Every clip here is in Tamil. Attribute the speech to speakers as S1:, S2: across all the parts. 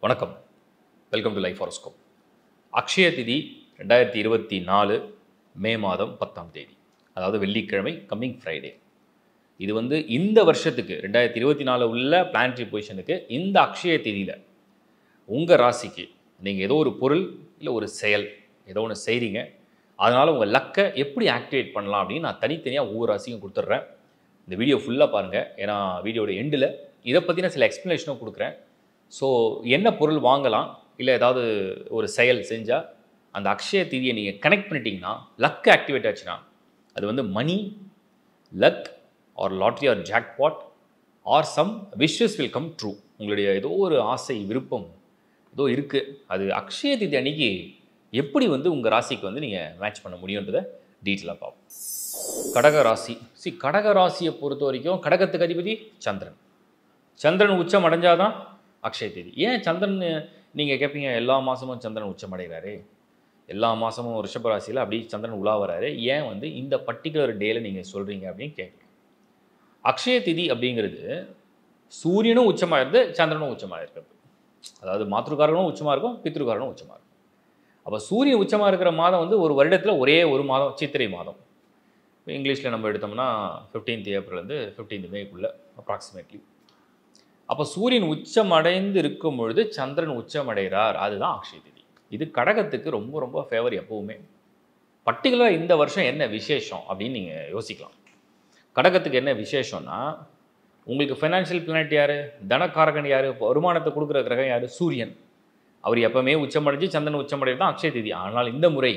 S1: வணக்கம். Welcome to life horoscope. Akshaya திதி 2024 மே மாதம் 10ஆம் தேதி, அதாவது வெள்ளிக்கிழமை, கம்மிங் ஃப்ரைடே. இது இந்த வருஷத்துக்கு 2024 உள்ள பிளானட்டரி பொசிஷனுக்கு இந்த அக்ஷய திதியில் உங்கள் ராசிக்கு நீங்கள் ஏதோ ஒரு பொருள் இல்லை ஒரு செயல் ஏதோ ஒன்று செய்கிறீங்க. அதனால் உங்கள் லக்கை எப்படி ஆக்டிவேட் பண்ணலாம் அப்படின்னு நான் தனித்தனியாக ஒவ்வொரு ராசிக்கும் கொடுத்துட்றேன். இந்த வீடியோ ஃபுல்லாக பாருங்கள், ஏன்னா வீடியோட எண்டில் இதை பற்றின சில எக்ஸ்ப்ளனேஷனும் கொடுக்குறேன். ஸோ என்ன பொருள் வாங்கலாம், இல்லை ஏதாவது ஒரு செயல் செஞ்சால் அந்த அக்ஷய திதியை நீங்கள் கனெக்ட் பண்ணிட்டீங்கன்னா லக் ஆக்டிவேட் ஆச்சுன்னா அது money, luck or lottery or jackpot or some wishes will come true. உங்களுடைய ஏதோ ஒரு ஆசை, விருப்பம் ஏதோ இருக்குது, அது அக்ஷய திதி அன்னைக்கு எப்படி உங்கள் ராசிக்கு நீங்கள் மேட்ச் பண்ண முடியுன்றதை டீட்டெயிலாக பார்ப்போம். கடக ராசி. கடக ராசியை பொறுத்த வரைக்கும் கடகத்துக்கு அதிபதி சந்திரன். சந்திரன் உச்சம் அடைஞ்சாதான் அக்ஷய திதி. ஏன் சந்திரன் நீங்கள் கேட்பீங்க, எல்லா மாதமும் சந்திரன் உச்சம் அடைகிறாரு, எல்லா மாதமும் ரிஷப ராசியில் அப்படி சந்திரன் உலா வராரு, ஏன் இந்த பர்டிகுலர் டேயில் நீங்கள் சொல்கிறீங்க அப்படின்னு கேட்குறீங்க. அக்ஷய திதி அப்படிங்கிறது சூரியனும் உச்சமாக இருந்து சந்திரனும் உச்சமாக இருக்கிறது. அதாவது மாத்ருகாரனும் உச்சமாக இருக்கும், பித்ருகாரனும் உச்சமாக இருக்கும். அப்போ சூரியன் உச்சமாக இருக்கிற மாதம் ஒரு வருடத்தில் ஒரே ஒரு மாதம், சித்திரை மாதம். இங்கிலீஷில் நம்ம எடுத்தோம்னா 15th ஏப்ரல்லேருந்து 15th மேக்குள்ளே அப்ராக்சிமேட்லி. அப்போ சூரியன் உச்சம் அடைந்து இருக்கும் பொழுது சந்திரன் உச்சம் அடைகிறார், அதுதான் அக்ஷய திதி. இது கடகத்துக்கு ரொம்ப ரொம்ப ஃபேவர் எப்போவுமே. பர்டிகுலராக இந்த வருஷம் என்ன விசேஷம் அப்படின்னு நீங்கள் யோசிக்கலாம். கடகத்துக்கு என்ன விசேஷம்னா, உங்களுக்கு ஃபைனான்ஷியல் பிளானட் யார், தனக்காரகன் யார், வருமானத்தை கொடுக்குற கிரகம் யார், சூரியன். அவர் எப்பவுமே உச்சமடைஞ்சு சந்திரன் உச்சமடைகிறது தான் அக்ஷய திதி. ஆனால் இந்த முறை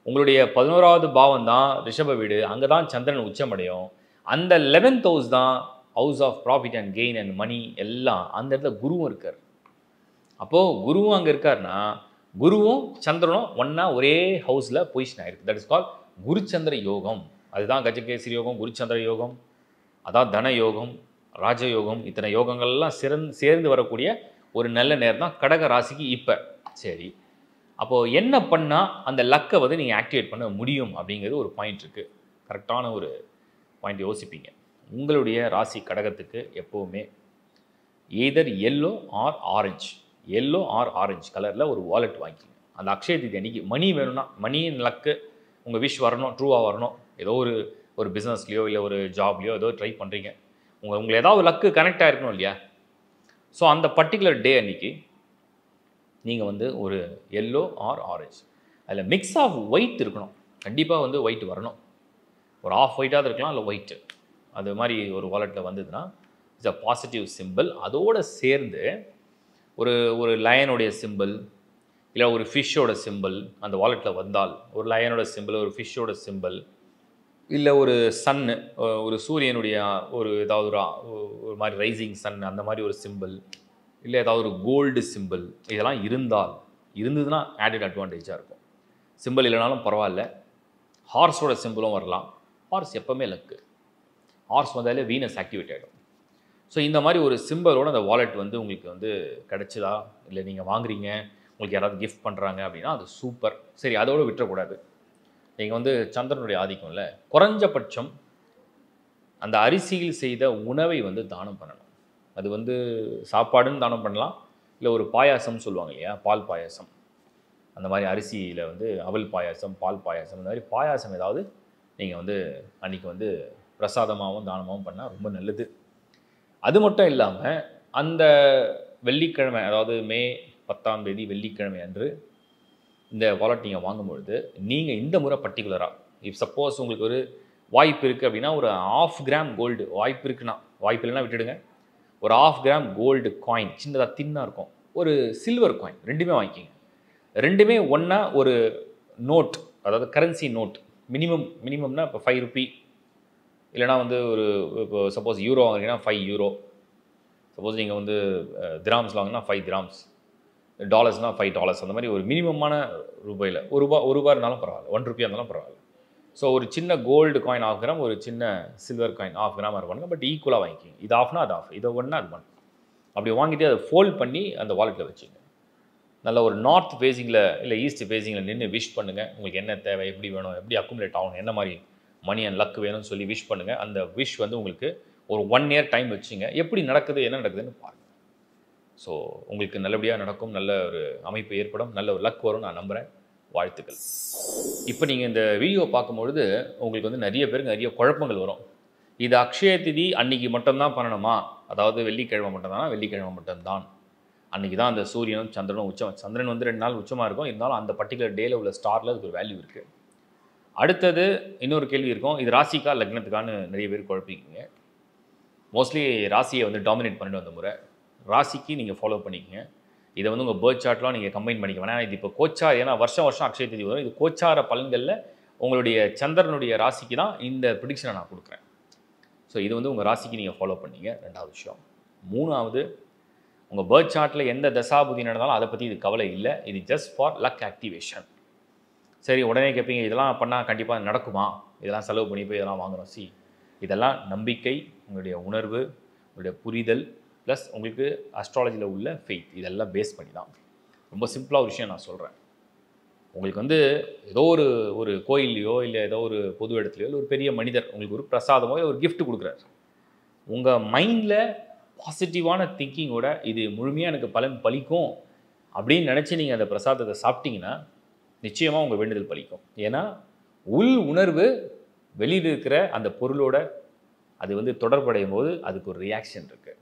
S1: உங்களுடைய 11வது பாவம் தான் ரிஷப வீடு, அங்கே தான் சந்திரன் உச்சமடையும். அந்த 11th ஹவுஸ் தான் house of profit and gain and money, எல்லாம் அந்த இடத்துல குருவும் இருக்கார். அப்போது குருவும் அங்கே இருக்காருன்னா குருவும் சந்திரனும் ஒன்றா ஒரே ஹவுஸில் பொசிஷன் ஆகிருக்கு. தட் இஸ் கால் குருச்சந்திர யோகம். அதுதான் கஜகேசரி யோகம், குருச்சந்திர யோகம், அதான் தன யோகம், ராஜயோகம். இத்தனை யோகங்கள்லாம் சேர்ந்து வரக்கூடிய ஒரு நல்ல நேரம் தான் கடக ராசிக்கு இப்போ. சரி, அப்போது என்ன பண்ணால் அந்த லக்கை நீங்கள் ஆக்டிவேட் பண்ண முடியும் அப்படிங்கிறது ஒரு பாயிண்ட் இருக்குது. கரெக்டான ஒரு பாயிண்ட் யோசிப்பீங்க. உங்களுடைய ராசி கடகத்துக்கு எப்போவுமே எய்தர் எல்லோ ஆர் ஆரஞ்சு கலரில் ஒரு வாலெட் வாங்கிக்கிங்க. அந்த அக்ஷய திதி அன்றைக்கி மணி வேணும்னா, மணியின் லக்கு உங்கள் விஷ் வரணும், ட்ரூவாக வரணும். ஏதோ ஒரு பிஸ்னஸ்லையோ இல்லை ஒரு ஜாப்லையோ ஏதோ ட்ரை பண்ணுறீங்க, உங்களை ஏதாவது லக்கு கனெக்ட் ஆகிருக்கணும் இல்லையா? ஸோ அந்த பர்டிகுலர் டே அன்றைக்கி நீங்கள் ஒரு எல்லோ ஆர் ஆரஞ்சு, அதில் மிக்ஸ் ஆஃப் ஒயிட் இருக்கணும். கண்டிப்பாக ஒயிட் வரணும். ஒரு ஆஃப் ஒயிட்டாக இருக்கலாம், இல்லை ஒயிட்டு, அது மாதிரி ஒரு வாலெட்டில் வந்ததுன்னா இட்ஸ் அ பாசிட்டிவ் சிம்பிள். அதோடு சேர்ந்து ஒரு லயனுடைய சிம்பிள் இல்லை ஒரு ஃபிஷ்ஷோட சிம்பிள் அந்த வாலெட்டில் வந்தால், ஒரு லயனோட சிம்பிள், ஒரு ஃபிஷ்ஷோட சிம்பிள், இல்லை ஒரு சன்னு, ஒரு சூரியனுடைய ஏதாவது ஒரு மாதிரி ரைசிங் சன், அந்த மாதிரி ஒரு சிம்பிள், இல்லை ஏதாவது ஒரு கோல்டு சிம்பிள், இதெல்லாம் இருந்ததுன்னா ஆடட் அட்வான்டேஜாக இருக்கும். சிம்பிள் இல்லைனாலும் பரவாயில்ல. ஹார்ஸோட சிம்பிளும் வரலாம். ஹார்ஸ் எப்போவுமே லக்கு. ஹார்ஸ் வந்தாலே வீனஸ் ஆக்டிவேட் ஆகிடும். ஸோ இந்த மாதிரி ஒரு சிம்பிளோட அந்த வாலெட் உங்களுக்கு கிடச்சிதா, இல்லை நீங்கள் வாங்குறீங்க, உங்களுக்கு யாராவது கிஃப்ட் பண்ணுறாங்க அப்படின்னா அது சூப்பர். சரி, அதோடு விட்டுறக்கூடாது. நீங்கள் சந்திரனுடைய ஆதிக்கம் இல்லை, குறைஞ்சபட்சம் அந்த அரிசியில் செய்த உணவை தானம் பண்ணணும். அது சாப்பாடுன்னு தானம் பண்ணலாம், இல்லை ஒரு பாயாசம் சொல்லுவாங்க இல்லையா, பால் பாயாசம். அந்த மாதிரி அரிசியில் அவல் பாயாசம், பால் பாயாசம், இந்த மாதிரி பாயாசம் ஏதாவது நீங்கள் அன்றைக்கி பிரசாதமாகவும் தானமாகவும் பண்ணால் ரொம்ப நல்லது. அது மட்டும் இல்லாமல் அந்த வெள்ளிக்கிழமை, அதாவது மே 10ஆம் தேதி வெள்ளிக்கிழமை அன்று இந்த வாலெட் நீங்கள் வாங்கும்பொழுது நீங்கள் இந்த முறை பர்டிகுலராக, இஃப் சப்போஸ் உங்களுக்கு ஒரு வாய்ப்பு இருக்குது அப்படின்னா, ஒரு 1/2 கிராம் கோல்டு, வாய்ப்பு இருக்குன்னா, வாய்ப்பு இல்லைன்னா விட்டுடுங்க, ஒரு 1/2 கிராம் கோல்டு காயின், சின்னதாக தின்னாக இருக்கும், ஒரு சில்வர் காயின், ரெண்டுமே வாங்கிக்கிங்க. ரெண்டுமே ஒன்றா ஒரு நோட், அதாவது கரன்சி நோட், மினிமம்னா இப்போ 5 ரூபி, இல்லைனா ஒரு இப்போ சப்போஸ் யூரோ வாங்குறீங்கன்னா 5 யூரோ, சப்போஸ் நீங்கள் திராம்ஸ் வாங்கினா 5 திராம்ஸ், டாலர்ஸ்னால் 5 டாலர்ஸ், அந்த மாதிரி ஒரு மினிமமான ரூபாயில் ஒரு ரூபா இருந்தாலும் பரவாயில்ல, 1 ரூபியாக இருந்தாலும் பரவாயில்ல. ஸோ ஒரு சின்ன கோல்டு காயின் 1/2 கிராம், ஒரு சின்ன சில்வர் காயின் 1/2 கிராம் பண்ணுங்க. பட் ஈக்குவலாக வாங்கிக்கிங்க. இது ஆஃப்னா அது ஆஃப், இதை ஒன்றா அது ஒன்று, அப்படி வாங்கிட்டு அதை ஃபோல்ட் பண்ணி அந்த வாலெட்டில் வச்சுங்க. நல்ல ஒரு நார்த் ஃபேஸிங்கில் இல்லை ஈஸ்ட் ஃபேஸிங்கில் நின்று விஷ் பண்ணுங்கள். உங்களுக்கு என்ன தேவை, எப்படி வேணும், எப்படி அக்குமுலேட் ஆகணும், என்ன மாதிரி மணி அண்ட் லக் வேணும்னு சொல்லி விஷ் பண்ணுங்கள். அந்த விஷ் உங்களுக்கு ஒரு 1 இயர் டைம் வச்சுங்க. எப்படி நடக்குது, என்ன நடக்குதுன்னு பாருங்கள். ஸோ உங்களுக்கு நல்லபடியாக நடக்கும், நல்ல ஒரு அமைப்பு ஏற்படும், நல்ல ஒரு லக் வரும் நான் நம்புகிறேன். வாழ்த்துக்கள். இப்போ நீங்கள் இந்த வீடியோ பார்க்கும்பொழுது உங்களுக்கு வந்து நிறைய பேருக்கு நிறைய குழப்பங்கள் வரும். இது அக்ஷய திதி அன்னைக்கு மட்டும்தான் பண்ணணுமா? அதாவது வெள்ளிக்கிழமை மட்டும்தானா? வெள்ளிக்கிழமை மட்டும்தான். அன்றைக்கி தான் அந்த சூரியனும் சந்திரனும் உச்சம். சந்திரன் வந்து 2 நாள் உச்சமாக இருக்கும், இருந்தாலும் அந்த பர்டிகுலர் டேயில் உள்ள ஸ்டாரில் அதுக்கு ஒரு வேல்யூ இருக்குது. அடுத்தது இன்னொரு கேள்வி இருக்கும், இது ராசிக்கா லக்னத்துக்கான்னு நிறைய பேர் குழப்பிக்கிங்க. மோஸ்ட்லி ராசியை வந்து டாமினேட் பண்ணிட்டு வந்த முறை ராசிக்கு நீங்கள் ஃபாலோ பண்ணிக்கங்க. இதை வந்து உங்கள் பேர்த் சார்ட்லாம் நீங்கள் கம்பைன் பண்ணிக்க வேணாம். இது இப்போ கோச்சார், ஏன்னா வருஷம் அக்ஷய திதி வரும். இது கோச்சார பலன்களில் உங்களுடைய சந்திரனுடைய ராசிக்கு தான் இந்த ப்ரிடிக்ஷனை நான் கொடுக்குறேன். ஸோ இது வந்து உங்கள் ராசிக்கு நீங்கள் ஃபாலோ பண்ணீங்க. 2வது விஷயம். 3வது, உங்கள் பேர்த் சார்ட்டில் எந்த தசாபுதி நடந்தாலும் அதை பற்றி இது கவலை இல்லை. இது ஜஸ்ட் ஃபார் லக் ஆக்டிவேஷன். சரி, உடனே கேட்பீங்க, இதெல்லாம் பண்ணால் கண்டிப்பாக நடக்குமா? இதெல்லாம் செலவு பண்ணி போய் இதெல்லாம் வாங்குகிறோம். இதெல்லாம் நம்பிக்கை, உங்களுடைய உணர்வு, உங்களுடைய புரிதல், ப்ளஸ் உங்களுக்கு அஸ்ட்ராலஜியில் உள்ள ஃபெய்த், இதெல்லாம் பேஸ் பண்ணி தான். ரொம்ப சிம்பிளாக ஒரு விஷயம் நான் சொல்கிறேன். உங்களுக்கு வந்து ஏதோ ஒரு கோயில்லையோ இல்லை ஏதோ ஒரு பொது இடத்துலையோ இல்லை ஒரு பெரிய மனிதர் உங்களுக்கு ஒரு பிரசாதமோ இல்லை ஒரு கிஃப்ட் கொடுக்குறாரு. உங்கள் மைண்டில் பாசிட்டிவான திங்கிங்கோட இது முழுமையாக எனக்கு பலன் பலிக்கும் அப்படின்னு நினச்சி நீங்கள் அந்த பிரசாதத்தை சாப்பிட்டீங்கன்னா நிச்சயமாக உங்கள் வேண்டுதல் பலிக்கும். ஏன்னா உள் உணர்வு வெளியில் இருக்கிற அந்த பொருளோட அது வந்து தொடர்படையும் போது அதுக்கு ஒரு ரியாக்ஷன் இருக்குது.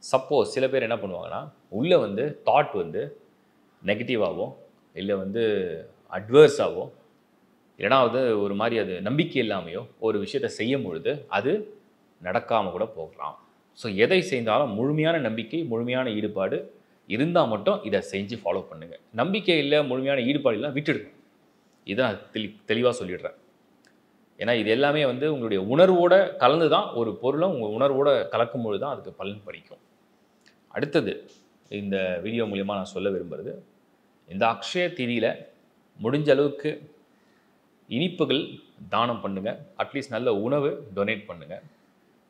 S1: சப்போஸ் சில பேர் என்ன பண்ணுவாங்கன்னா, உள்ளே வந்து தாட் வந்து நெகட்டிவாகவோ இல்லை வந்து அட்வர்ஸாகவோ இல்லைனா வந்து ஒரு மாதிரி அது நம்பிக்கை இல்லாமையோ ஒரு விஷயத்தை செய்யும் பொழுது அது நடக்காமல் கூட போகலாம். ஸோ எதை செய்தாலும் முழுமையான நம்பிக்கை, முழுமையான ஈடுபாடு இருந்தால் மட்டும் இதை செஞ்சு ஃபாலோ பண்ணுங்கள். நம்பிக்கை இல்லை, முழுமையான ஈடுபாடு இல்லை, விட்டுடுங்க. இதான் தெளிவாக சொல்லிடுறேன். ஏன்னா இது எல்லாமே வந்து உங்களுடைய உணர்வோடு கலந்து தான், ஒரு பொருளை உங்கள் உணர்வோடு கலக்கும் பொழுது தான் அதுக்கு பலன் படிக்கும். அடுத்தது இந்த வீடியோ மூலிமா நான் சொல்ல விரும்புகிறது, இந்த அக்ஷய திதியில் முடிஞ்ச அளவுக்கு இனிப்புகள் தானம் பண்ணுங்கள். அட்லீஸ்ட் நல்ல உணவு டொனேட் பண்ணுங்கள்.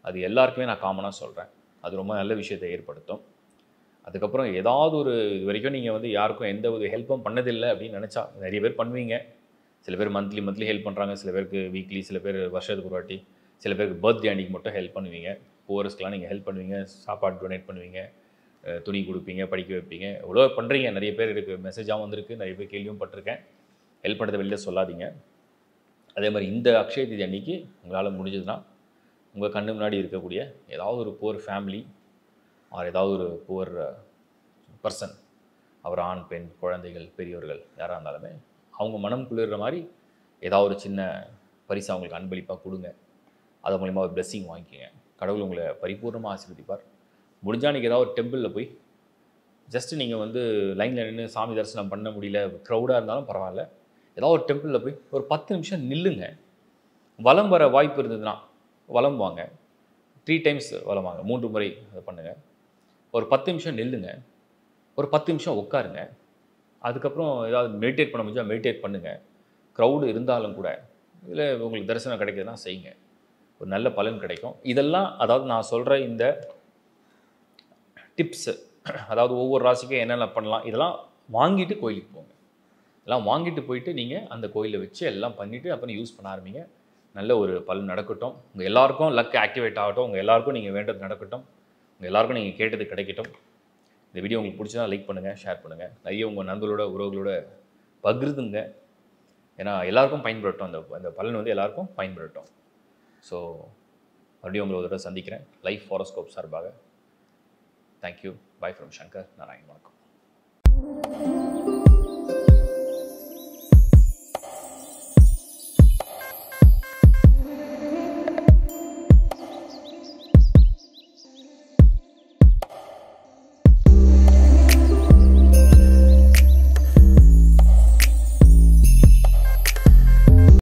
S1: அது எல்லாருக்குமே நான் காமனாக சொல்கிறேன். அது ரொம்ப நல்ல விஷயத்தை ஏற்படுத்தும். அதுக்கப்புறம் ஏதாவது ஒரு இது வரைக்கும் நீங்கள் வந்து யாருக்கும் எந்த ஒரு ஹெல்ப்பும் பண்ணதில்லை அப்படின்னு நினச்சா, நிறைய பேர் பண்ணுவீங்க. சில பேர் மந்த்லி ஹெல்ப் பண்ணுறாங்க, சில பேருக்கு வீக்லி, சில பேர் வருஷத்துக்கு ஒரு வாட்டி, சில பேருக்கு பர்த்டே அன்றைக்கி மட்டும் ஹெல்ப் பண்ணுவீங்க. புவர்ஸ்க்கெலாம் நீங்கள் ஹெல்ப் பண்ணுவீங்க, சாப்பாடு டொனேட் பண்ணுவீங்க, துணி கொடுப்பீங்க, படிக்க வைப்பீங்க, எவ்வளோ பண்ணுறீங்க. நிறைய பேர் இருக்குது, மெசேஜாகவும் வந்திருக்கு, நிறைய பேர் கேள்வியும் பட்டிருக்கேன். ஹெல்ப் பண்ணுறதை வெளியில் சொல்லாதீங்க. அதே மாதிரி இந்த அக்ஷய திதி அன்றைக்கி உங்களால் முடிஞ்சதுன்னா உங்கள் கண்ணு முன்னாடி இருக்கக்கூடிய ஏதாவது ஒரு புவர் ஃபேமிலி ஆர் ஏதாவது ஒரு புவர் பர்சன், அவர் ஆண், பெண், குழந்தைகள், பெரியவர்கள் யாராக இருந்தாலுமே அவங்க மனம் குளிர்ற மாதிரி ஏதாவது ஒரு சின்ன பரிசு அவங்களுக்கு அன்பளிப்பாக கொடுங்க. அது மூலிமா ஒரு பிளெஸ்ஸிங் வாங்கிக்கோங்க. கடவுள் உங்களை பரிபூர்ணமாக ஆசீர்வதிப்பார். முடிஞ்சால் அன்றைக்கி ஏதாவது ஒரு டெம்பிளில் போய் ஜஸ்ட்டு நீங்கள் வந்து லைனில் நின்று சாமி தரிசனம் பண்ண முடியல, க்ரௌடாக இருந்தாலும் பரவாயில்ல, ஏதாவது ஒரு டெம்பிளில் போய் ஒரு 10 நிமிஷம் நில்லுங்க. வலம் வர வாய்ப்பு இருந்ததுன்னா வலம் வாங்க. 3 டைம்ஸ் வலம் வாங்க, 3 முறை அதை பண்ணுங்கள். ஒரு 10 நிமிஷம் நில்லுங்க, ஒரு 10 நிமிஷம் உட்காருங்க. அதுக்கப்புறம் ஏதாவது மெடிடேட் பண்ண முடிஞ்சால் மெடிடேட் பண்ணுங்கள். க்ரௌடு இருந்தாலும் கூட இதில் உங்களுக்கு தரிசனம் கிடைக்குதுன்னா செய்யுங்க, ஒரு நல்ல பலன் கிடைக்கும். இதெல்லாம் அதாவது நான் சொல்கிற இந்த டிப்ஸு, அதாவது ஒவ்வொரு ராசிக்கும் என்னென்ன பண்ணலாம், இதெல்லாம் வாங்கிட்டு கோயிலுக்கு போங்க. இதெல்லாம் வாங்கிட்டு போயிட்டு நீங்கள் அந்த கோயிலில் வச்சு எல்லாம் பண்ணிவிட்டு அப்புறம் யூஸ் பண்ண ஆரம்பிங்க. நல்ல ஒரு பலன் நடக்கட்டும். உங்கள் எல்லாருக்கும் லக் ஆக்டிவேட் ஆகட்டும். உங்கள் எல்லாருக்கும் நீங்கள் வேண்டது நடக்கட்டும். உங்கள் எல்லாருக்கும் நீங்கள் கேட்டது கிடைக்கட்டும். இந்த வீடியோ உங்களுக்கு பிடிச்சதா லைக் பண்ணுங்கள், ஷேர் பண்ணுங்கள். நிறைய உங்கள் நண்பர்களோட உறவுகளோட பகிர்ந்துங்க. ஏன்னா எல்லாருக்கும் பயன்படட்டும், அந்த பலன் வந்து எல்லாருக்கும் பயன்படட்டும். ஸோ மறுபடியும் உங்களை ஒரு தடவை சந்திக்கிறேன் லைஃப் ஹாரோஸ்கோப் சார்பாக. Thank you. By from Shankar Narayan. வணக்கம்.